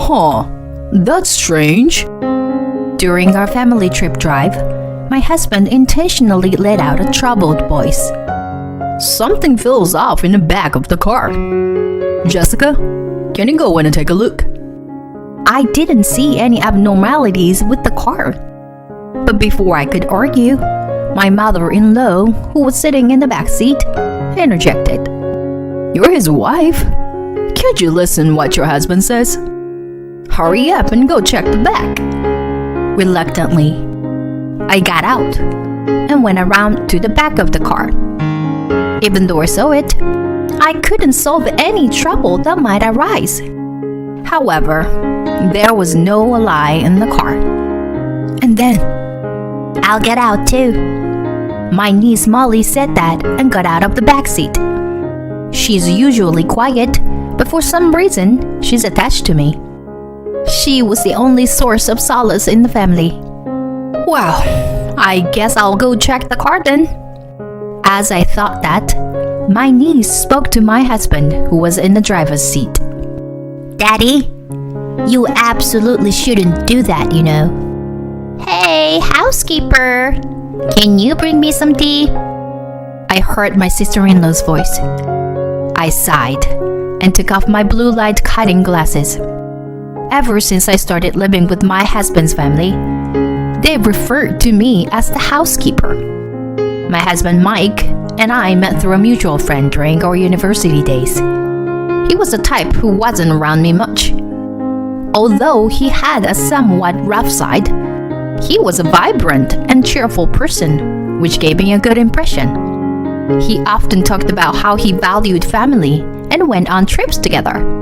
Huh, that's strange. During our family trip drive, my husband intentionally let out a troubled voice. Something feels off in the back of the car. Jessica, can you go in and take a look? I didn't see any abnormalities with the car. But before I could argue, my mother-in-law, who was sitting in the back seat, interjected. You're his wife. Can't you listen what your husband says? Hurry up and go check the back. Reluctantly, I got out and went around to the back of the car. Even though I saw it, I couldn't solve any trouble that might arise. However, there was no lie in the car. And then, I'll get out too. My niece Molly said that and got out of the back seat. She's usually quiet, but for some reason, she's attached to me. She was the only source of solace in the family. Well, I guess I'll go check the car then. As I thought that, my niece spoke to my husband, who was in the driver's seat. Daddy, you absolutely shouldn't do that, you know. Hey, housekeeper, can you bring me some tea? I heard my sister-in-law's voice. I sighed and took off my blue light cutting glasses. Ever since I started living with my husband's family, they referred to me as the housekeeper. My husband Mike and I met through a mutual friend during our university days. He was the type who wasn't around me much. Although he had a somewhat rough side, he was a vibrant and cheerful person, which gave me a good impression. He often talked about how he valued family and went on trips together.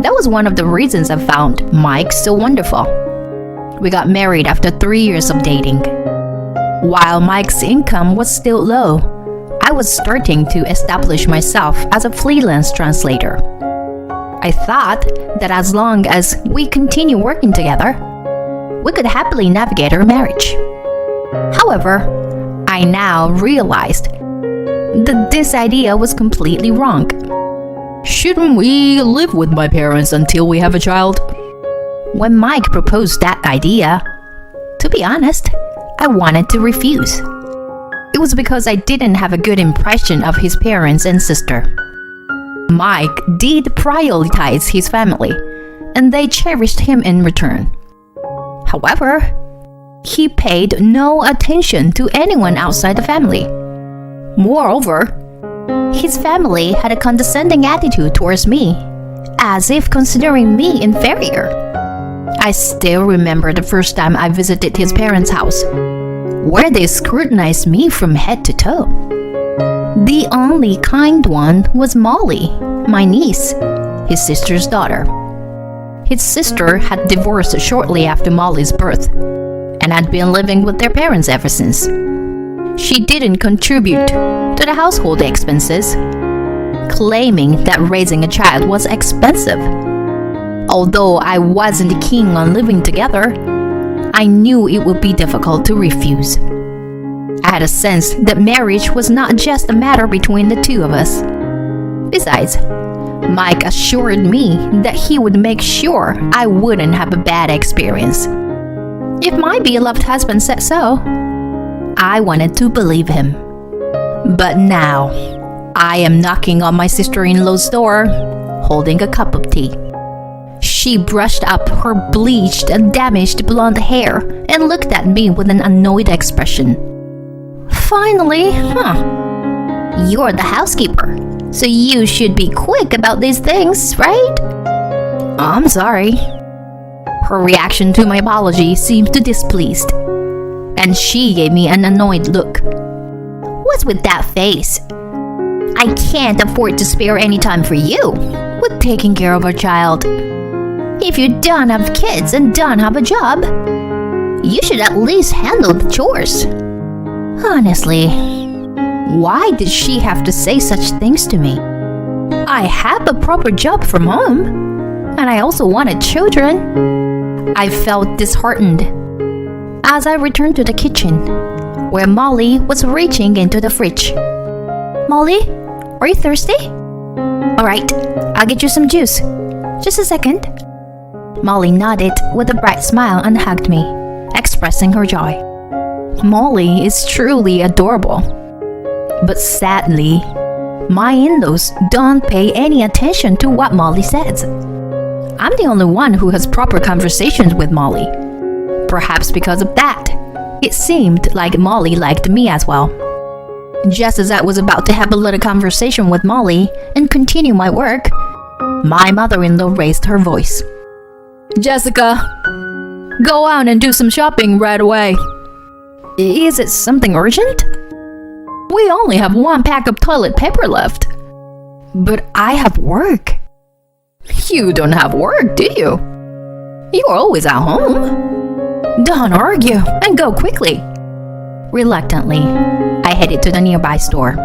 That was one of the reasons I found Mike so wonderful. We got married after 3 years of dating. While Mike's income was still low, I was starting to establish myself as a freelance translator. I thought that as long as we continue working together, we could happily navigate our marriage. However, I now realized that this idea was completely wrong. Shouldn't we live with my parents until we have a child? When Mike proposed that idea, to be honest, I wanted to refuse. It was because I didn't have a good impression of his parents and sister. Mike did prioritize his family, and they cherished him in return. However, he paid no attention to anyone outside the family. Moreover, his family had a condescending attitude towards me, as if considering me inferior. I still remember the first time I visited his parents' house, where they scrutinized me from head to toe. The only kind one was Molly, my niece, his sister's daughter. His sister had divorced shortly after Molly's birth, and had been living with their parents ever since. She didn't contribute to the household expenses, claiming that raising a child was expensive. Although I wasn't keen on living together, I knew it would be difficult to refuse. I had a sense that marriage was not just a matter between the two of us. Besides, Mike assured me that he would make sure I wouldn't have a bad experience. If my beloved husband said so, I wanted to believe him. But now, I am knocking on my sister-in-law's door, holding a cup of tea. She brushed up her bleached and damaged blonde hair and looked at me with an annoyed expression. Finally, You're the housekeeper, so you should be quick about these things, right? I'm sorry. Her reaction to my apology seemed displeased, and she gave me an annoyed look. What's with that face? I can't afford to spare any time for you with taking care of our child. If you don't have kids and don't have a job, you should at least handle the chores. Honestly, why did she have to say such things to me? I have a proper job from home, and I also wanted children. I felt disheartened as I returned to the kitchen, where Molly was reaching into the fridge. Molly, are you thirsty? Alright, I'll get you some juice. Just a second. Molly nodded with a bright smile and hugged me, expressing her joy. Molly is truly adorable. But sadly, my in-laws don't pay any attention to what Molly says. I'm the only one who has proper conversations with Molly. Perhaps because of that, it seemed like Molly liked me as well. Just as I was about to have a little conversation with Molly and continue my work, my mother-in-law raised her voice. Jessica, go out and do some shopping right away. Is it something urgent? We only have 1 pack of toilet paper left. But I have work. You don't have work, do you? You're always at home. Don't argue and go quickly. Reluctantly, I headed to the nearby store.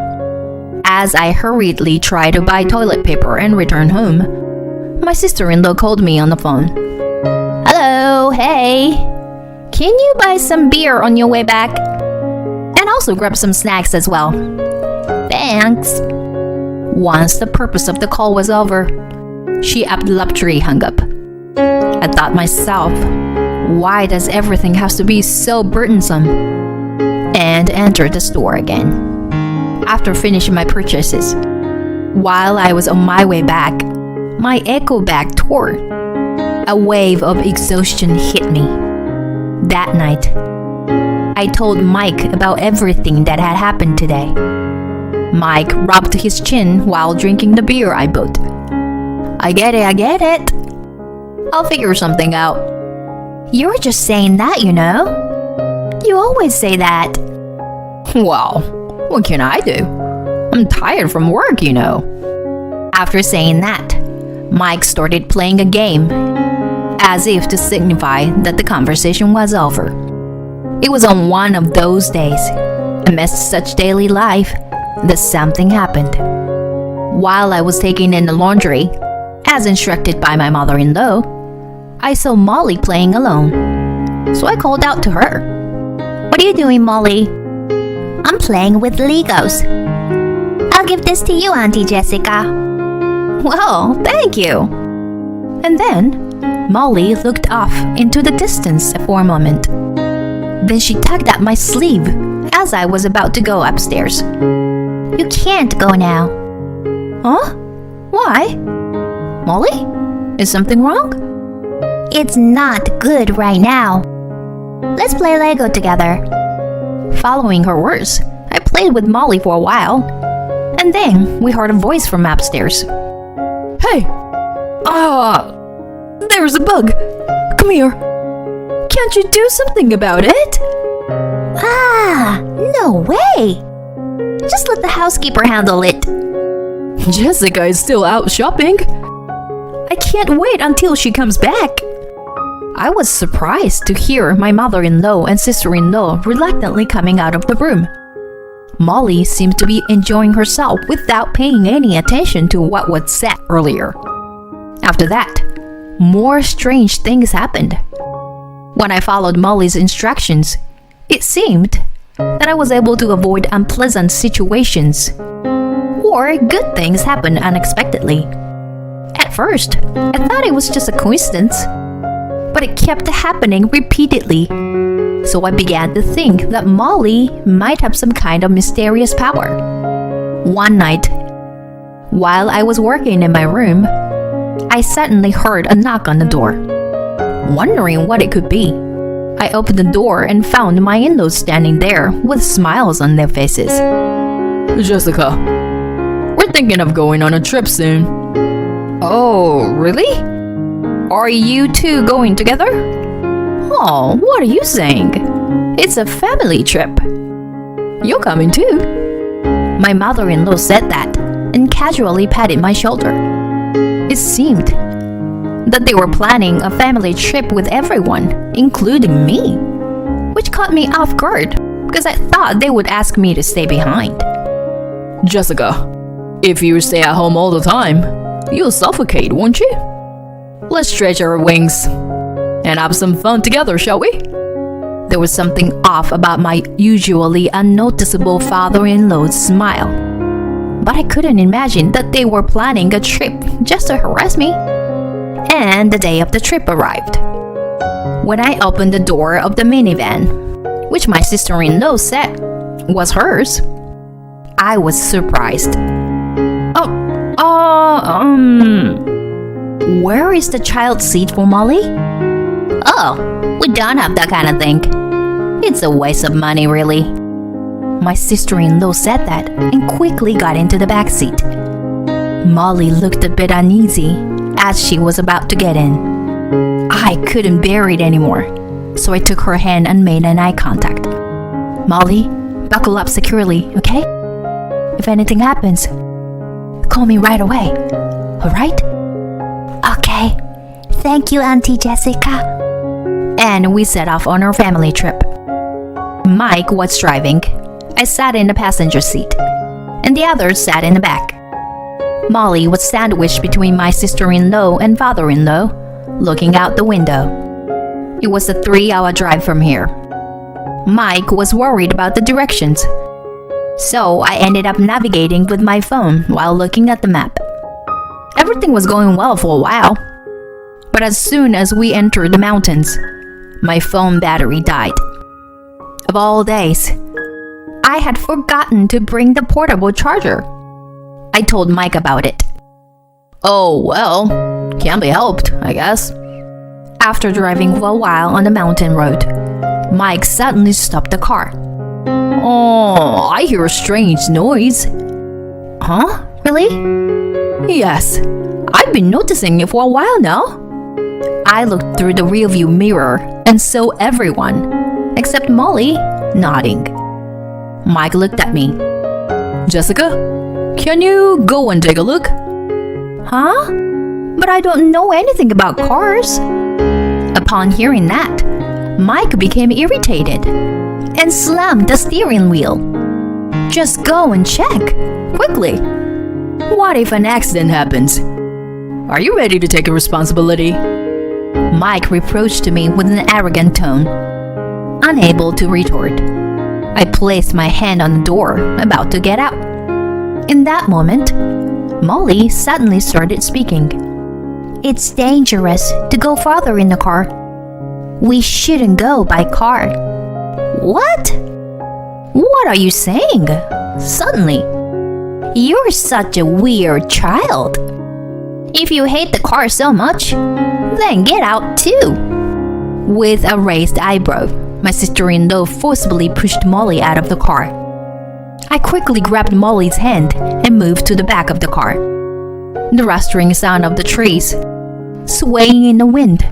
As I hurriedly tried to buy toilet paper and return home, my sister-in-law called me on the phone. Hello, hey. Can you buy some beer on your way back? And also grab some snacks as well. Thanks. Once the purpose of the call was over, she abruptly hung up. I thought myself, why does everything have to be so burdensome? And entered the store again. After finishing my purchases, while I was on my way back, my echo bag tore. A wave of exhaustion hit me. That night, I told Mike about everything that had happened today. Mike rubbed his chin while drinking the beer I bought. I get it. I'll figure something out. You're just saying that, you know. You always say that. Well, what can I do? I'm tired from work, you know. After saying that, Mike started playing a game, as if to signify that the conversation was over. It was on one of those days, amidst such daily life, that something happened. While I was taking in the laundry, as instructed by my mother-in-law, I saw Molly playing alone. So I called out to her. What are you doing, Molly? I'm playing with Legos. I'll give this to you, Auntie Jessica. Well, thank you. And then Molly looked off into the distance for a moment. Then she tugged at my sleeve as I was about to go upstairs. You can't go now. Huh? Why? Molly? Is something wrong? It's not good right now. Let's play Lego together. Following her words, I played with Molly for a while, and then we heard a voice from upstairs. Hey! There's a bug. Come here. Can't you do something about it? No way! Just let the housekeeper handle it. Jessica is still out shopping. I can't wait until she comes back. I was surprised to hear my mother-in-law and sister-in-law reluctantly coming out of the room. Molly seemed to be enjoying herself without paying any attention to what was said earlier. After that, more strange things happened. When I followed Molly's instructions, it seemed that I was able to avoid unpleasant situations, or good things happened unexpectedly. At first, I thought it was just a coincidence, but it kept happening repeatedly. So I began to think that Molly might have some kind of mysterious power. One night, while I was working in my room, I suddenly heard a knock on the door. Wondering what it could be, I opened the door and found my in-laws standing there with smiles on their faces. Jessica, we're thinking of going on a trip soon. Oh, really? Are you two going together? Oh, what are you saying? It's a family trip. You're coming too. My mother-in-law said that and casually patted my shoulder. It seemed that they were planning a family trip with everyone, including me, which caught me off guard because I thought they would ask me to stay behind. Jessica, if you stay at home all the time, you'll suffocate, won't you? Let's stretch our wings and have some fun together, shall we? There was something off about my usually unnoticeable father-in-law's smile, but I couldn't imagine that they were planning a trip just to harass me. and the day of the trip arrived. When I opened the door of the minivan, which my sister-in-law said was hers, I was surprised. Where is the child seat for Molly? Oh, we don't have that kind of thing. It's a waste of money, really. My sister-in-law said that and quickly got into the back seat. Molly looked a bit uneasy as she was about to get in. I couldn't bear it anymore, so I took her hand and made an eye contact. Molly, buckle up securely, okay? If anything happens, call me right away, alright? Okay. Thank you, Auntie Jessica. And we set off on our family trip. Mike was driving. I sat in the passenger seat, and the others sat in the back. Molly was sandwiched between my sister-in-law and father-in-law, looking out the window. It was a 3-hour drive from here. Mike was worried about the directions, so I ended up navigating with my phone while looking at the map. Everything was going well for a while, but as soon as we entered the mountains, my phone battery died. Of all days, I had forgotten to bring the portable charger. I told Mike about it. Oh, well, can't be helped, I guess. After driving for a while on the mountain road, Mike suddenly stopped the car. Oh, I hear a strange noise. Huh? Really? Yes, I've been noticing it for a while now. I looked through the rearview mirror and saw everyone, except Molly, nodding. Mike looked at me. Jessica, can you go and take a look? Huh? But I don't know anything about cars. Upon hearing that, Mike became irritated and slammed the steering wheel. Just go and check, quickly. What if an accident happens? Are you ready to take responsibility? Mike reproached me with an arrogant tone. Unable to retort, I placed my hand on the door, about to get out. In that moment, Molly suddenly started speaking. It's dangerous to go farther in the car. We shouldn't go by car. What? What are you saying? Suddenly. You're such a weird child. If you hate the car so much, then get out too. With a raised eyebrow, my sister-in-law forcibly pushed Molly out of the car. I quickly grabbed Molly's hand and moved to the back of the car. The rustling sound of the trees, swaying in the wind,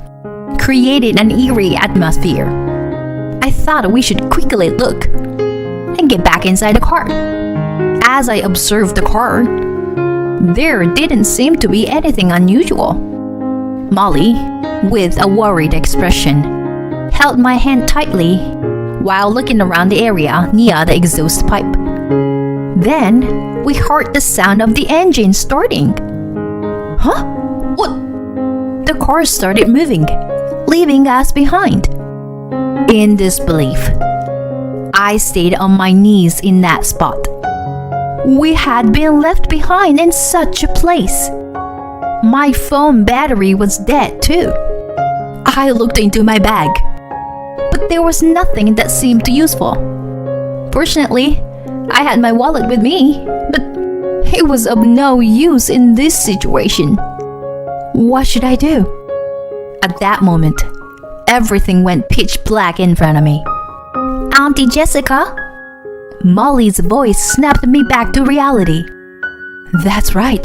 created an eerie atmosphere. I thought we should quickly look and get back inside the car. As I observed the car, there didn't seem to be anything unusual. Molly, with a worried expression, held my hand tightly while looking around the area near the exhaust pipe. Then we heard the sound of the engine starting. Huh? What? The car started moving, leaving us behind. In disbelief, I stayed on my knees in that spot. We had been left behind in such a place. My phone battery was dead too. I looked into my bag, but there was nothing that seemed useful. Fortunately, I had my wallet with me, but it was of no use in this situation. What should I do? At that moment, everything went pitch black in front of me. Auntie Jessica? Molly's voice snapped me back to reality. That's right.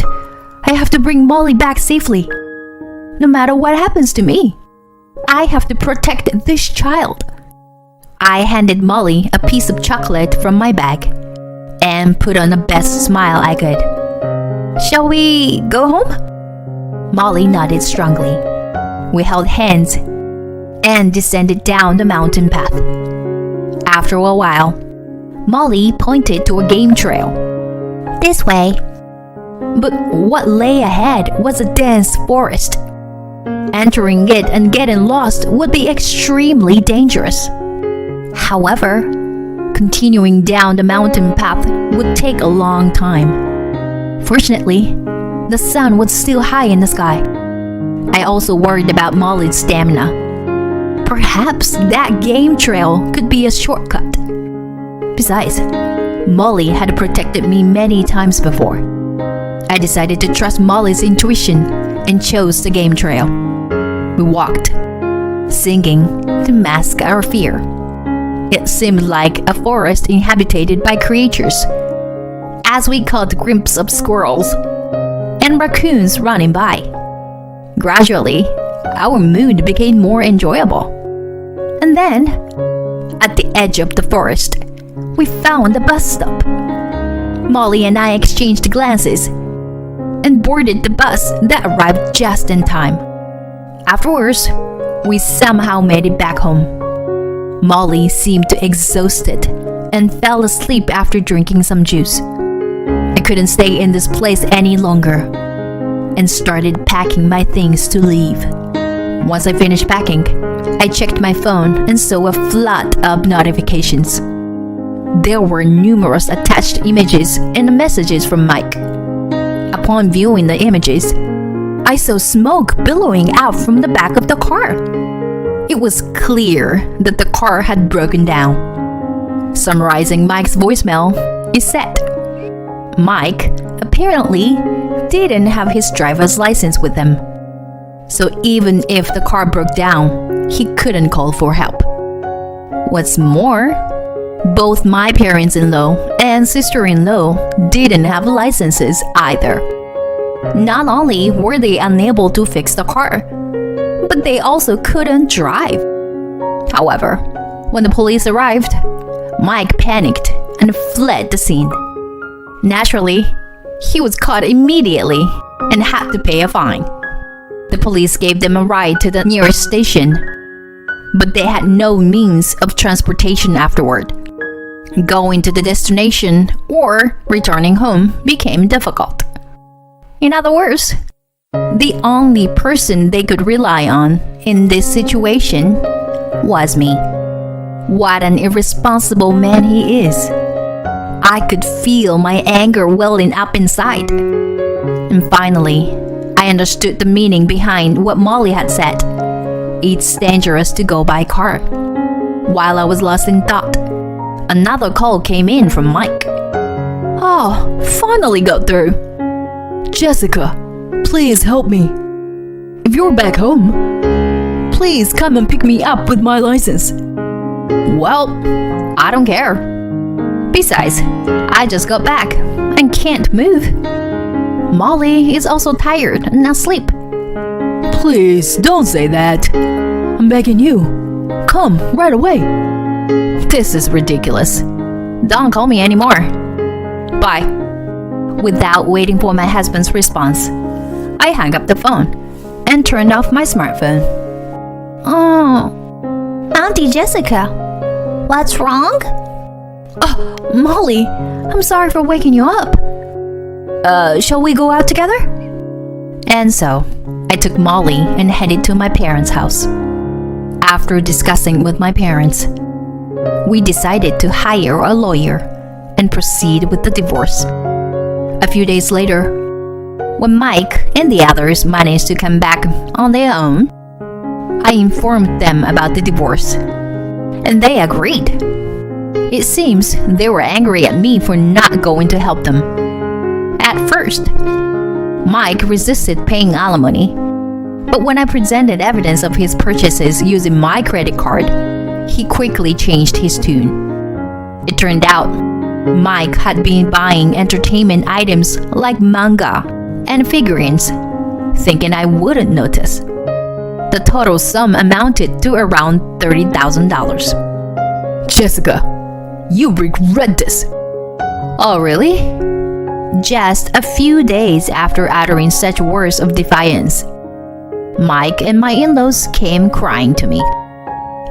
I have to bring Molly back safely. No matter what happens to me, I have to protect this child. I handed Molly a piece of chocolate from my bag and put on the best smile I could. Shall we go home? Molly nodded strongly. We held hands and descended down the mountain path. After a while, Molly pointed to a game trail. This way. But what lay ahead was a dense forest. Entering it and getting lost would be extremely dangerous. However, continuing down the mountain path would take a long time. Fortunately, the sun was still high in the sky. I also worried about Molly's stamina. Perhaps that game trail could be a shortcut. Besides, Molly had protected me many times before. I decided to trust Molly's intuition and chose the game trail. We walked, singing to mask our fear. It seemed like a forest inhabited by creatures, as we caught a glimpse of squirrels and raccoons running by. Gradually, our mood became more enjoyable. And then, at the edge of the forest, we found a bus stop. Molly and I exchanged glances and boarded the bus that arrived just in time. Afterwards, we somehow made it back home. Molly seemed exhausted and fell asleep after drinking some juice. I couldn't stay in this place any longer and started packing my things to leave. Once I finished packing, I checked my phone and saw a flood of notifications. There were numerous attached images and messages from Mike. Upon viewing the images, I saw smoke billowing out from the back of the car. It was clear that the car had broken down. Summarizing Mike's voicemail, it said, Mike apparently didn't have his driver's license with him. So even if the car broke down, he couldn't call for help. What's more, both my parents-in-law and sister-in-law didn't have licenses either. Not only were they unable to fix the car, but they also couldn't drive. However, when the police arrived, Mike panicked and fled the scene. Naturally, he was caught immediately and had to pay a fine. The police gave them a ride to the nearest station, but they had no means of transportation afterward. Going to the destination or returning home became difficult. In other words, the only person they could rely on in this situation was me. What an irresponsible man he is. I could feel my anger welling up inside. And finally, I understood the meaning behind what Molly had said. It's dangerous to go by car. While I was lost in thought, another call came in from Mike. Oh, finally got through. Jessica, please help me. If you're back home, please come and pick me up with my license. Well, I don't care. Besides, I just got back and can't move. Molly is also tired and asleep. Please don't say that. I'm begging you. Come right away. This is ridiculous. Don't call me anymore. Bye. Without waiting for my husband's response, I hung up the phone and turned off my smartphone. Oh, Auntie Jessica, what's wrong? Oh, Molly, I'm sorry for waking you up. Shall we go out together? And so, I took Molly and headed to my parents' house. After discussing with my parents, we decided to hire a lawyer and proceed with the divorce. A few days later, when Mike and the others managed to come back on their own, I informed them about the divorce, and they agreed. It seems they were angry at me for not going to help them. At first, Mike resisted paying alimony, but when I presented evidence of his purchases using my credit card, he quickly changed his tune. It turned out Mike had been buying entertainment items like manga and figurines, thinking I wouldn't notice. The total sum amounted to around $30,000. Jessica, you regret this. Oh, really? Just a few days after uttering such words of defiance, Mike and my in-laws came crying to me.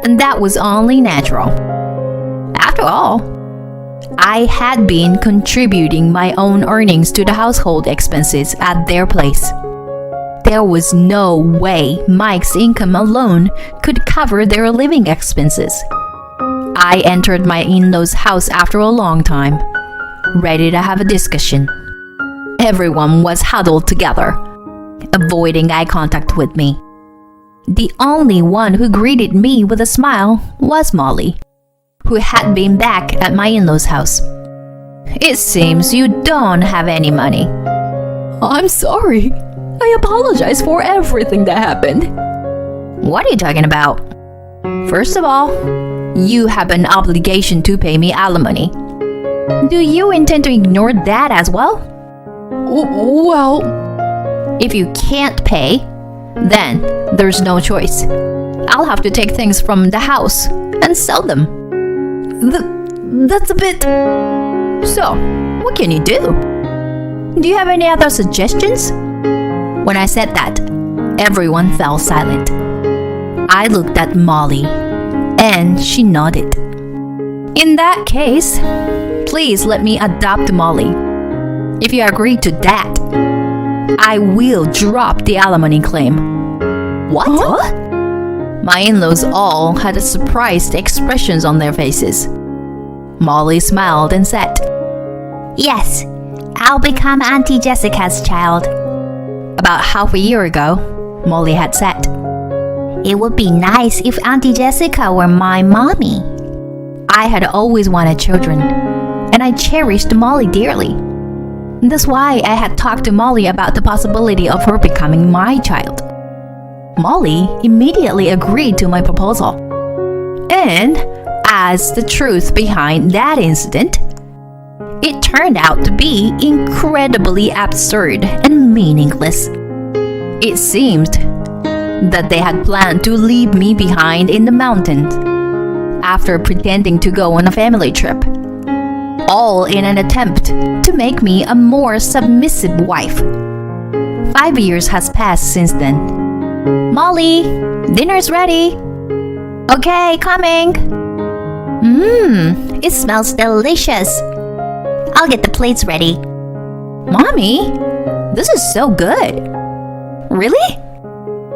And that was only natural. After all, I had been contributing my own earnings to the household expenses at their place. There was no way Mike's income alone could cover their living expenses. I entered my in-laws' house after a long time, ready to have a discussion. Everyone was huddled together, avoiding eye contact with me. The only one who greeted me with a smile was Molly, who had been back at my in-laws' house. "It seems you don't have any money." I'm sorry. I apologize for everything that happened. "What are you talking about? First of all, you have an obligation to pay me alimony. Do you intend to ignore that as well? Well, If you can't pay, then there's no choice. I'll have to take things from the house and sell them." that's a bit... So, what can you do? Do you have any other suggestions? When I said that, everyone fell silent. I looked at Molly, and she nodded. "In that case, please let me adopt Molly. If you agree to that, I will drop the alimony claim." What? Huh? My in-laws all had surprised expressions on their faces. Molly smiled and said, "Yes, I'll become Auntie Jessica's child." About half a year ago, Molly had said, "It would be nice if Auntie Jessica were my mommy." I had always wanted children, and I cherished Molly dearly. That's why I had talked to Molly about the possibility of her becoming my child. Molly immediately agreed to my proposal. And as the truth behind that incident, it turned out to be incredibly absurd and meaningless. It seemed that they had planned to leave me behind in the mountains after pretending to go on a family trip, all in an attempt to make me a more submissive wife. 5 years has passed since then. "Molly, dinner's ready." "Okay, coming." It smells delicious. I'll get the plates ready." "Mommy, this is so good." "Really?"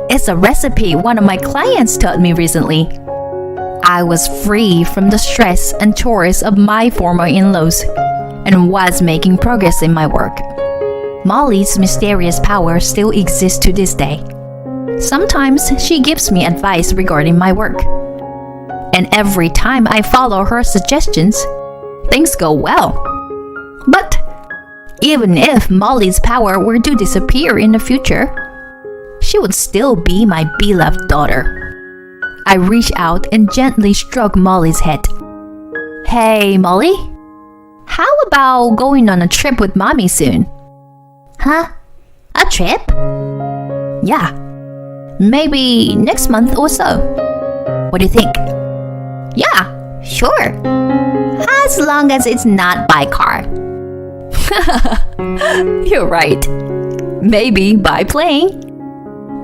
"It's a recipe one of my clients taught me recently." I was free from the stress and chores of my former in-laws and was making progress in my work. Molly's mysterious power still exists to this day. Sometimes she gives me advice regarding my work. And every time I follow her suggestions, things go well. But even if Molly's power were to disappear in the future, she would still be my beloved daughter. I reached out and gently stroked Molly's head. "Hey, Molly, how about going on a trip with Mommy soon?" "Huh? A trip?" "Yeah, maybe next month or so. What do you think?" "Yeah, sure. As long as it's not by car." "You're right. Maybe by plane."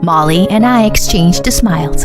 Molly and I exchanged smiles.